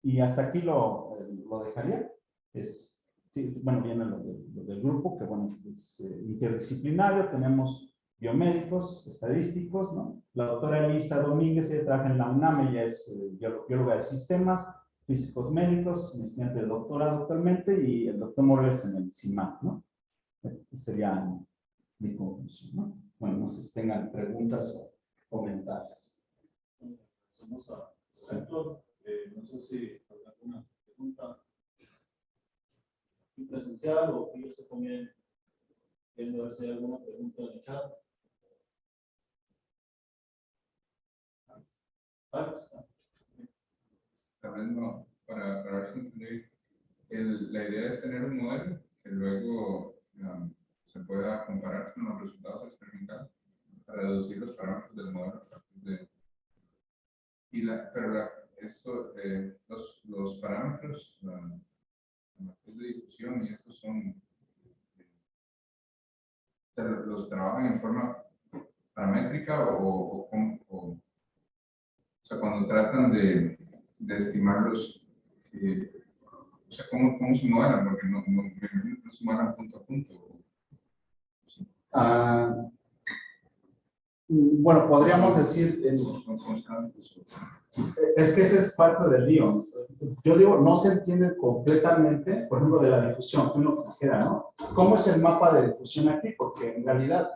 Y hasta aquí lo dejaría. Sí, bueno, viene lo del grupo, que bueno, es interdisciplinario. Tenemos biomédicos, estadísticos, ¿no? La doctora Elisa Domínguez, ella trabaja en la UNAM, ella es bióloga de sistemas, físicos médicos, mi estudiante de doctorado actualmente, y el doctor Morales en el CIMAC, ¿no? Este sería mi conclusión, ¿no? Bueno, no sé si tengan preguntas o comentarios. Pasamos a Héctor. No sé si hay alguna pregunta presencial o que ellos se pongan viendo a ver si hay alguna pregunta en el chat. Hablando para ver si entendí, la idea es tener un modelo que luego se pueda comparar con los resultados experimentales para deducir los parámetros del modelo a partir de. Los parámetros, la matriz de difusión y estos son, los trabajan en forma paramétrica o sea, cuando tratan de estimarlos, o sea, ¿cómo se modelan? Porque no se modelan punto a punto. Bueno, podríamos decir, es que ese es parte del lío. Yo digo, no se entiende completamente, por ejemplo, de la difusión, que uno quisiera, ¿no? ¿Cómo es el mapa de difusión aquí? Porque en realidad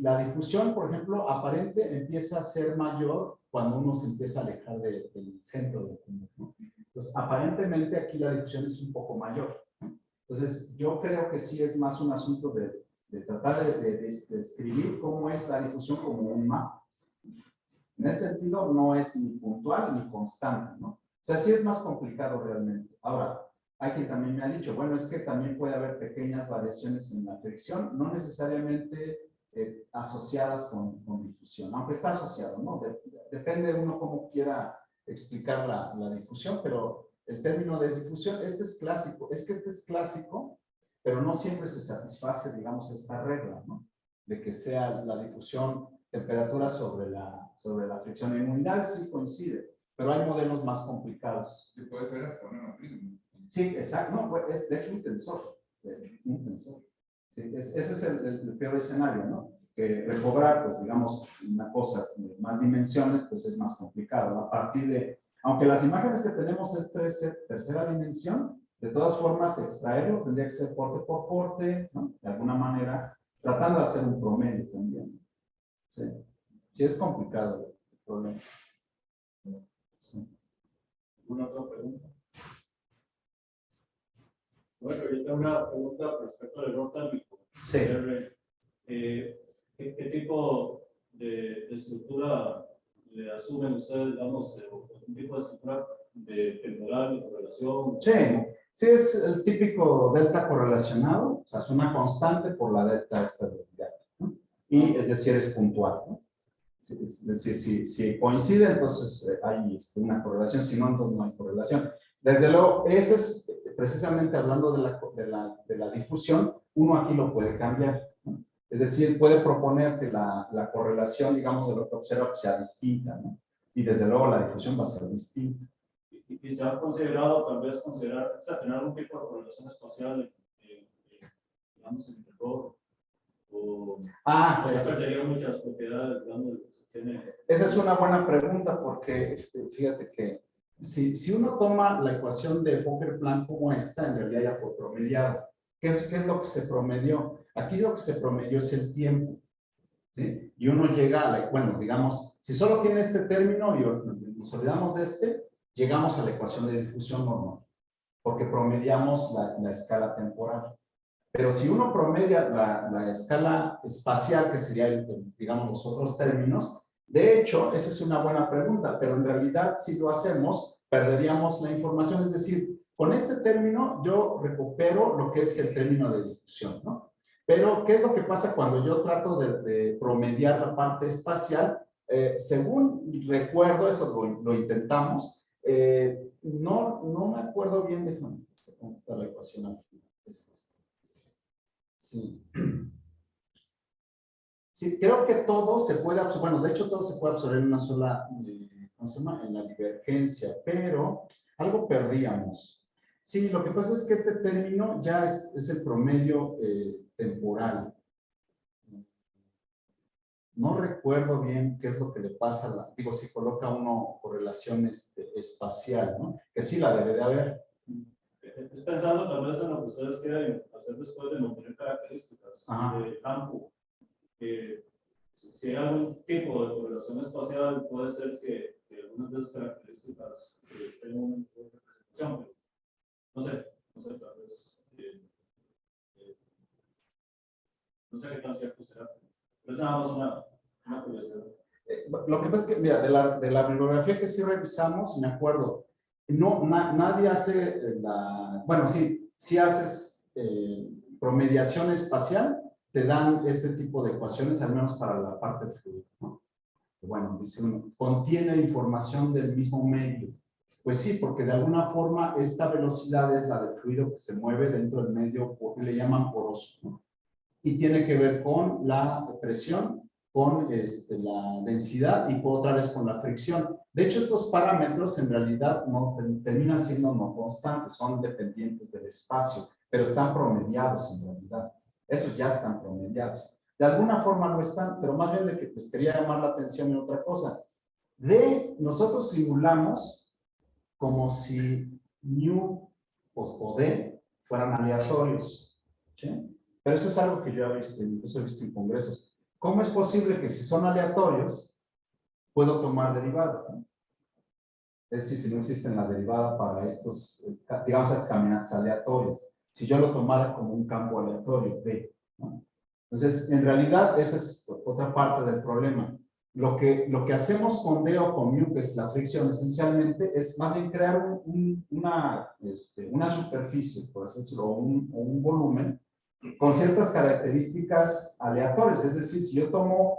la difusión, por ejemplo, aparente empieza a ser mayor cuando uno se empieza a alejar del centro del túnel, ¿no? Entonces, aparentemente aquí la difusión es un poco mayor. Entonces, yo creo que sí es más un asunto de tratar de describir cómo es la difusión como un mapa. En ese sentido, no es ni puntual ni constante, ¿no? O sea, sí es más complicado realmente. Ahora, hay quien también me ha dicho, bueno, es que también puede haber pequeñas variaciones en la fricción, no necesariamente asociadas con difusión, aunque está asociado, ¿no? Depende de uno cómo quiera explicar la difusión, pero el término de difusión, este es clásico, pero no siempre se satisface, digamos, esta regla, ¿no? De que sea la difusión temperatura sobre la fricción. En unidades sí coincide, pero hay modelos más complicados. Sí, puede ser hasta una matriz, ¿no? Sí, exacto. No, es de hecho un tensor. Sí, ese es el peor escenario, ¿no? Que recobrar, pues digamos, una cosa de más dimensiones, pues es más complicado. Aunque las imágenes que tenemos es tercera dimensión, de todas formas, extraerlo tendría que ser corte por corte, ¿no? De alguna manera, tratando de hacer un promedio también. Sí, sí es complicado el problema. Sí. ¿Alguna otra pregunta? Bueno, yo tengo una pregunta respecto al error térmico. Sí. ¿Qué tipo de estructura le asumen ustedes, digamos, un tipo de estructura de temporal, de correlación? Sí, sí es el típico delta correlacionado, o sea, es una constante por la delta esta del gato, ¿no? Y es decir, es puntual, ¿no? Es decir, si coincide, entonces hay una correlación, si no, entonces no hay correlación. Desde luego, eso es precisamente hablando de la difusión, uno aquí lo puede cambiar, ¿no? Es decir, puede proponer que la correlación, digamos, de lo que observa sea distinta, ¿no? Y desde luego la difusión va a ser distinta. Y se ha considerado, tal vez, o sea, tener algún tipo de correlación espacial, digamos, en el error, o Pues, perdería muchas propiedades, digamos, de lo que se tiene. Esa es una buena pregunta porque fíjate que si uno toma la ecuación de Fokker-Plan como esta, en realidad ya fue promediada. ¿Qué es lo que se promedió? Aquí lo que se promedió es el tiempo, ¿sí? Y uno llega a bueno, digamos, si solo tiene este término y nos olvidamos de este, llegamos a la ecuación de difusión normal, porque promediamos la escala temporal. Pero si uno promedia la escala espacial, que sería, digamos, los otros términos, de hecho, esa es una buena pregunta, pero en realidad, si lo hacemos, perderíamos la información. Es decir, con este término yo recupero lo que es el término de difusión, ¿no? Pero, ¿qué es lo que pasa cuando yo trato de promediar la parte espacial? Según recuerdo, eso lo intentamos, no me acuerdo bien de cómo está la ecuación al final. Sí. Sí, creo que todo se puede absorber, bueno, de hecho todo se puede absorber en una sola, ¿cómo se llama? En la divergencia, pero algo perdíamos. Sí, lo que pasa es que este término ya es el promedio temporal. No recuerdo bien qué es lo que le pasa, digo, si coloca uno correlación espacial, ¿no? Que sí la debe de haber. Estoy pensando tal vez en lo que ustedes quieren hacer después de mantener características de campo. Si hay algún tipo de correlación espacial, puede ser que algunas de esas características tengan una representación. No sé, tal vez. No sé qué tan cierto será. Pero es nada más una curiosidad. Lo que pasa es que, mira, de la bibliografía que sí revisamos, me acuerdo, nadie hace bueno, sí haces promediación espacial, te dan este tipo de ecuaciones, al menos para la parte del fluido, ¿no? Bueno, dice uno, contiene información del mismo medio. Pues sí, porque de alguna forma esta velocidad es la del fluido que se mueve dentro del medio, que le llaman poroso, ¿no? Y tiene que ver con la presión, con la densidad y otra vez con la fricción. De hecho, estos parámetros en realidad no terminan siendo no constantes, son dependientes del espacio, pero están promediados en realidad. Esos ya están promediados. De alguna forma no están, pero más bien de que les quería llamar la atención en otra cosa. Nosotros simulamos como si mu o d fueran aleatorios, ¿sí? Pero eso es algo que yo he visto, incluso he visto en congresos. ¿Cómo es posible que si son aleatorios, puedo tomar derivadas, ¿no? Es decir, si no existe la derivada para estos, digamos, esas caminatas aleatorias. Si yo lo tomara como un campo aleatorio, D, ¿no? Entonces, en realidad, esa es otra parte del problema. Lo que hacemos con D o con mu, que es la fricción, esencialmente, es más bien crear una superficie, por así decirlo, o un volumen, con ciertas características aleatorias. Es decir, si yo tomo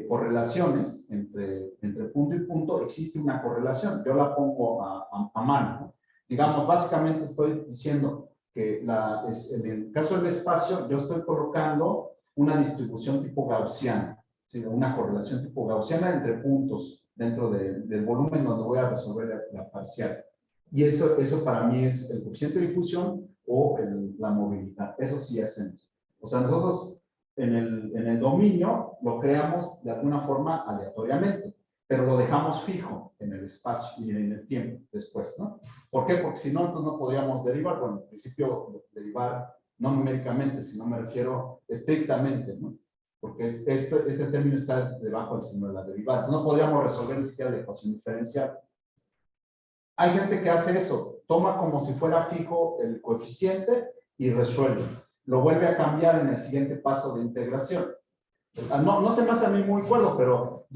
correlaciones entre punto y punto, existe una correlación. Yo la pongo a mano, ¿no? Digamos, básicamente estoy diciendo que en el caso del espacio, yo estoy colocando una distribución tipo gaussiana, ¿sí? Una correlación tipo gaussiana entre puntos dentro del volumen donde voy a resolver la parcial. Y eso para mí es el coeficiente de difusión o la movilidad. Eso sí hacemos. O sea, nosotros en el dominio lo creamos de alguna forma aleatoriamente. pero lo dejamos fijo en el espacio y en el tiempo después, ¿no? ¿Por qué? Porque si no, entonces no podríamos derivar. Bueno, en principio, derivar no numéricamente, sino me refiero estrictamente, ¿no? Porque este término está debajo del signo de la derivada. Entonces no podríamos resolver ni siquiera la ecuación diferencial. Hay gente que hace eso, toma como si fuera fijo el coeficiente y resuelve. Lo vuelve a cambiar en el siguiente paso de integración. No se me hace a mí muy cuerdo, pero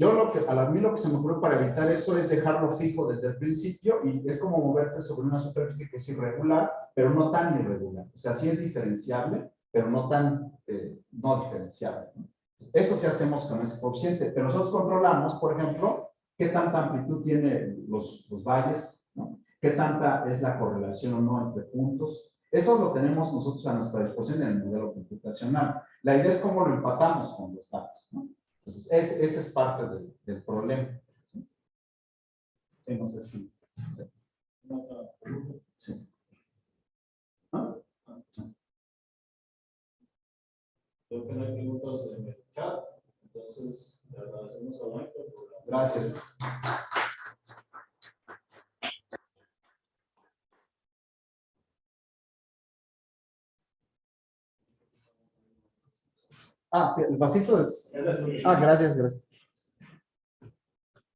a mí lo que se me ocurrió para evitar eso es dejarlo fijo desde el principio y es como moverse sobre una superficie que es irregular, pero no tan irregular. O sea, sí es diferenciable, pero no tan no diferenciable, ¿no? Eso sí hacemos con ese coeficiente, pero nosotros controlamos, por ejemplo, qué tanta amplitud tienen los valles, ¿no? Qué tanta es la correlación o no entre puntos. Eso lo tenemos nosotros a nuestra disposición en el modelo computacional. La idea es cómo lo empatamos con los datos, ¿no? Entonces, ese es parte del problema, ¿sí? No sé si... Sí. ¿No? Creo que no hay preguntas en el chat, entonces le agradecemos a Mike por la... Gracias. Ah, sí, el vasito es... Ah, gracias, gracias.